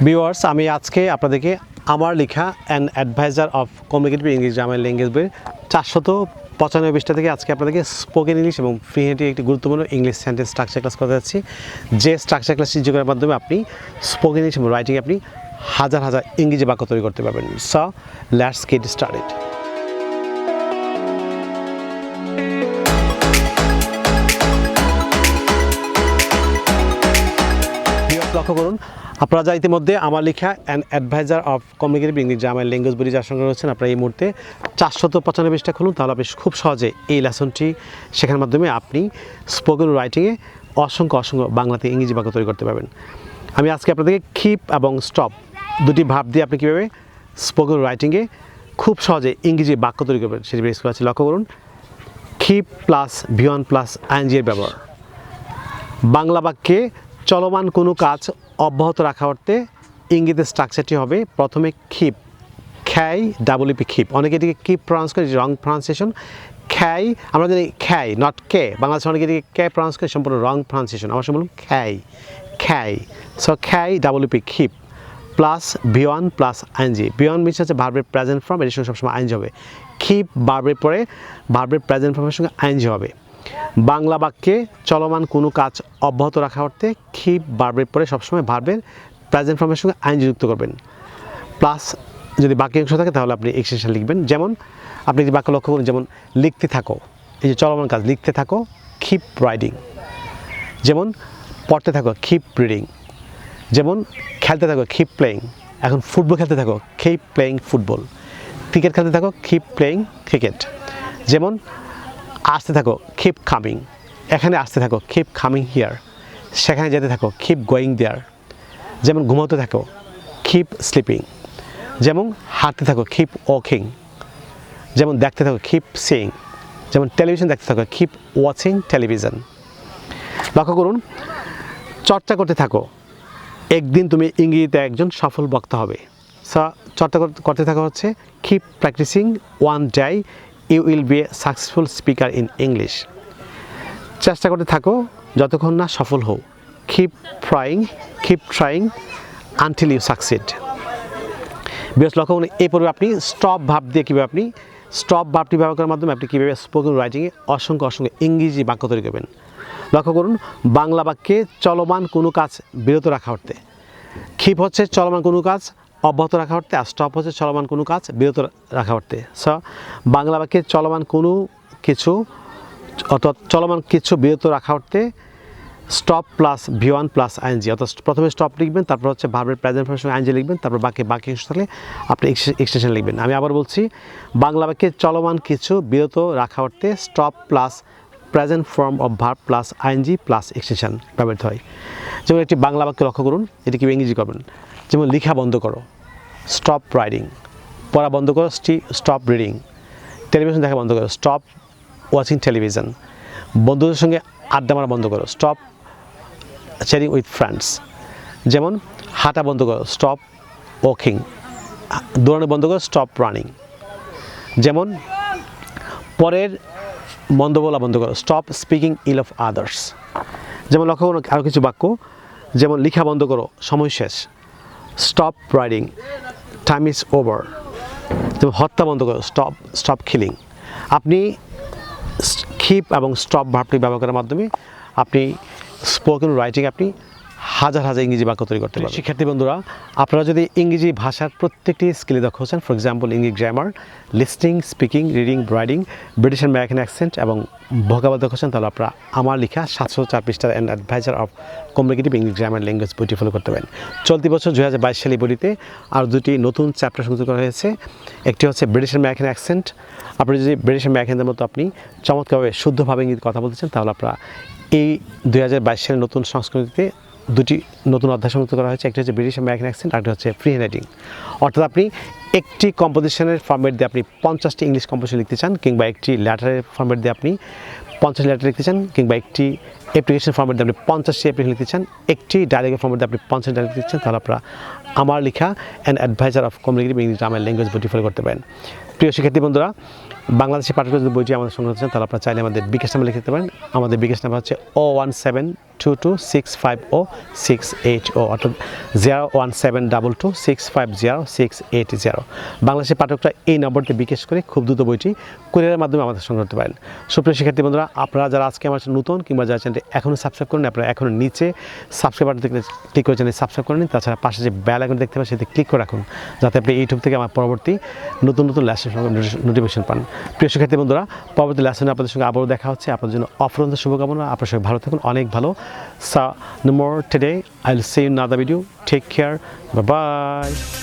Viewers, আমি আজকে আপনাদেরকে আমার লেখা an adviser of communicative English grammar language বইয়ের 495 পৃষ্ঠা থেকে আজকে আপনাদেরকে স্পোকেন ইংলিশ এবং ফ্রি হ্যান্ডের একটি গুরুত্বপূর্ণ ইংলিশ সেন্টেন্স স্ট্রাকচার ক্লাস করতে যাচ্ছি। যে স্ট্রাকচার ক্লাসটি যোগের মাধ্যমে আপনি স্পোকেন ইংলিশ এবং রাইটিংয়ে আপনি হাজার হাজার ইংরেজি বাক্য তৈরি করতে পারবেন। So let's get started. লক্ষ্য করুন, আপনারা যা ইতিমধ্যে আমার লেখা an adviser of communicative English grammar language বই যার সঙ্গে রয়েছেন, আপনারা এই মুহূর্তে 495 পৃষ্ঠা খুলুন, তাহলে আপনি খুব সহজে এই লেসনটি শেখার মাধ্যমে আপনি স্পোকেন রাইটিংয়ে অসংখ্য বাংলাতে ইংরেজি বাক্য তৈরি করতে পারবেন। আমি আজকে আপনাদেরকে কিপ এবং স্টপ দুটি ভাব দিয়ে আপনি কীভাবে স্পোকেন রাইটিংয়ে খুব সহজে ইংরেজি বাক্য তৈরি করবেন সেটি বেশ করা আছে। লক্ষ্য করুন, keep plus V one plus ING এর ব্যবহার। বাংলা বাক্যে চলমান কোনো কাজ অব্যাহত রাখা অর্থে ইংরেজি স্ট্রাকচারটি হবে প্রথমে কিপ, খ্যাই ডাবলইপি কিপ, অনেকে এটিকে কিপ প্রনাউন্স করে, রং প্রনাউন্সিয়েশন। খ্যাই আমরা জানি খ্যাই, নট কে, বাংলাদেশে অনেকে এটিকে কে প্রনাউন্স করে, সম্পূর্ণ রং প্রনাউন্সিয়েশন। আমার সঙ্গে বলুন K, K. So K double E P keep plus V one plus ING. V one means হচ্ছে ভার্বের প্রেজেন্ট ফর্ম, এটির সঙ্গে সবসময় আইএনজি হবে। কিপ ভার্বের পরে ভার্বের প্রেজেন্ট ফর্মের সঙ্গে আইএনজি হবে। বাংলা বাক্যে চলমান কোনো কাজ অব্যাহত রাখা অর্থে কিপ ভার্বের পরে সবসময় ভার্বের প্রেজেন্ট ফর্মের সঙ্গে আইএনজি যুক্ত করবেন। প্লাস যদি বাক্যাংশ থাকে তাহলে আপনি এক্সটেনশন লিখবেন। যেমন আপনি যদি বাক্য লক্ষ্য করুন, যেমন লিখতে থাকো, এই যে চলমান কাজ, লিখতে থাকো কিপ রাইডিং। যেমন পড়তে থাকো কিপ রিডিং। যেমন খেলতে থাকো কিপ প্লেয়িং। এখন ফুটবল খেলতে থাকো কিপ প্লেয়িং ফুটবল। ক্রিকেট খেলতে থাকো কিপ প্লেয়িং ক্রিকেট। যেমন আসতে থাকো কিপ কামিং, এখানে আসতে থাকো কিপ কামিং হিয়ার, সেখানে যেতে থাকো কিপ গোয়িং দেয়ার। যেমন ঘুমাতে থাকো কিপ স্লিপিং। যেমন হাঁটতে থাকো কিপ ওয়াকিং। যেমন দেখতে থাকো কিপ সিইং। যেমন টেলিভিশন দেখতে থাকো কিপ ওয়াচিং টেলিভিশন। লক্ষ্য করুন, চর্চা করতে থাকো, একদিন তুমি ইংরেজিতে একজন সফল বক্তা হবে। চর্চা করতে থাকা হচ্ছে keep practising, one day you will be a successful speaker in English. চেষ্টা করতে থাকো যতক্ষণ না সফল হও, keep trying until you succeed. বেশ লক্ষ্য করুন, এই পর্বে আপনি স্টপ ভাব দিয়ে কীভাবে আপনি স্টপ ভাবটি ব্যবহার করার মাধ্যমে আপনি কীভাবে স্পোকেন রাইটিংয়ে অসংখ্য ইংরেজি বাক্য তৈরি করবেন। লক্ষ্য করুন, বাংলা বাক্যে চলমান কোনো কাজ বিরত রাখা অর্থে কিপ হচ্ছে চলমান কোনো কাজ অব্যাহত রাখা অর্থে, আর স্টপ হচ্ছে চলমান কোনো কাজ বিরত রাখা অর্থে। বাংলা বাক্যে চলমান কোনো কিছু অর্থাৎ চলমান কিছু বিরত রাখা অর্থে stop plus V one plus ING, অর্থাৎ প্রথমে স্টপ লিখবেন, তারপর হচ্ছে ভার্বের প্রেজেন্ট ফর্মের সঙ্গে আইএনজি লিখবেন, তারপর বাক্যাংশ থাকলে আপনি এক্সটেনশন লিখবেন। আমি আবার বলছি, বাংলা বাক্যে চলমান কিছু বিরত রাখা অর্থে stop plus present form of verb plus ING plus extension ব্যবহৃত হয়। যেমন একটি বাংলা বাক্য লক্ষ্য করুন, এটি কীভাবে ইংরেজি করবেন। যেমন লেখা বন্ধ করো, স্টপ রাইডিং। পড়া বন্ধ করো, স্টপ রিডিং। টেলিভিশন দেখা বন্ধ করো, স্টপ ওয়াচিং টেলিভিশন। বন্ধুদের সঙ্গে আড্ডা মারা বন্ধ করো, স্টপ শেয়ারিং উইথ ফ্রেন্ডস। যেমন হাঁটা বন্ধ করো, স্টপ ওয়াকিং। দৌড়ানো বন্ধ করো, স্টপ রানিং। যেমন পরের মন্দ বলা বন্ধ করো, stop speaking ill of others. যেমন লক্ষ্য করুন আরও কিছু বাক্য, যেমন লেখা বন্ধ করো, সময় শেষ, stop riding, time is over. যেমন হত্যা বন্ধ করো, স্টপ কিলিং। আপনি কিপ এবং স্টপ ভার্বটি ব্যবহার করার মাধ্যমে আপনি স্পোকেন রাইটিং আপনি হাজার ইংরেজি বাক্য তৈরি করতে পারবেন। শিক্ষার্থী বন্ধুরা, আপনারা যদি ইংরেজি ভাষার প্রত্যেকটি স্কিলে দক্ষ হচ্ছেন, for example English grammar, listening, speaking, reading, writing, British and American accent এবং ভোকাবুলারি দক্ষ হচ্ছেন, তাহলে আপনারা আমার লেখা 704 পৃষ্ঠার an adviser of communicative English grammar language বইটি ফলো করতে পারেন। চলতি বছর 2022 সালে বইটিতে আর দুটি নতুন চ্যাপ্টার সংযুক্ত করা হয়েছে। একটি হচ্ছে ব্রিটিশ অ্যান্ড আমেরিকান অ্যাকসেন্ট। আপনি যদি ব্রিটিশ অ্যান্ড আমেরিকানদের মতো আপনি চমৎকারভাবে শুদ্ধভাবে ইংরেজি কথা বলতে চান, তাহলে আপনারা এই 2022 সালের নতুন সংস্কৃতিতে দুটি নতুন অধ্যায় সংযুক্ত করা হয়েছে। একটি হচ্ছে ব্রিটিশ আমেরিকান অ্যাকসেন্ট, আরেকটি হচ্ছে ফ্রি হ্যান্ড রাইটিং। অর্থাৎ আপনি একটি কম্পোজিশনের ফর্মেট দিয়ে আপনি 50টি ইংলিশ কম্পোজিশন লিখতে চান, কিংবা একটি লেটারের ফর্মেট দিয়ে আপনি 50 লেটার লিখতে চান, কিংবা একটি অ্যাপ্লিকেশন ফর্মেট দিয়ে আপনি 50টি অ্যাপ্লিকেশন লিখতে চান, একটি ডায়লগের ফর্মেট দিয়ে আপনি 50 ডায়লগ লিখতে চান, তাহলে আপনারা আমার লেখা and adviser of communicative English grammar language বইটি ফলো করতে পারেন। প্রিয় শিক্ষার্থী বন্ধুরা, বাংলাদেশি পাঠকের যদি বইটি আমাদের সংগ্রহ করতে চান তাহলে আপনারা চাইলে আমাদের বিকাশ নাম্বার লিখে দিতে পারেন। আমাদের বিকাশ নাম্বার হচ্ছে 01722650680 অর্থাৎ 01722650680। বাংলাদেশি পাঠকরা এই নম্বরটি বিকাশ করে খুব দ্রুত বইটি কুরিয়ারের মাধ্যমে আমাদের সংগ্রহ করতে পারেন। সুপ্রিয় শিক্ষার্থী বন্ধুরা, আপনারা যারা আজকে আমার নতুন কিংবা যারা চ্যানেলটি এখনও সাবস্ক্রাইব করেন, আপনারা এখনও নিচে সাবস্ক্রাইব বাটন থেকে ক্লিক করে চ্যানেল সাবস্ক্রাইব করে নিন। তাছাড়া পাশে যে বেল আইকন দেখতে পাবেন সেটি ক্লিক করে রাখুন, যাতে আপনি ইউটিউব থেকে আমার পরবর্তী নতুন নতুন লেসন নোটিফিকেশন পান। প্রিয় শিক্ষার্থী বন্ধুরা, পরবর্তী লেসনে আপনাদের সঙ্গে আবারও দেখা হচ্ছে। আপনাদের জন্য অফুরন্ত শুভকামনা। আপনার সঙ্গে ভালো থাকুন, অনেক ভালো। So no more today. I'll see you in another video. Take care. Bye bye.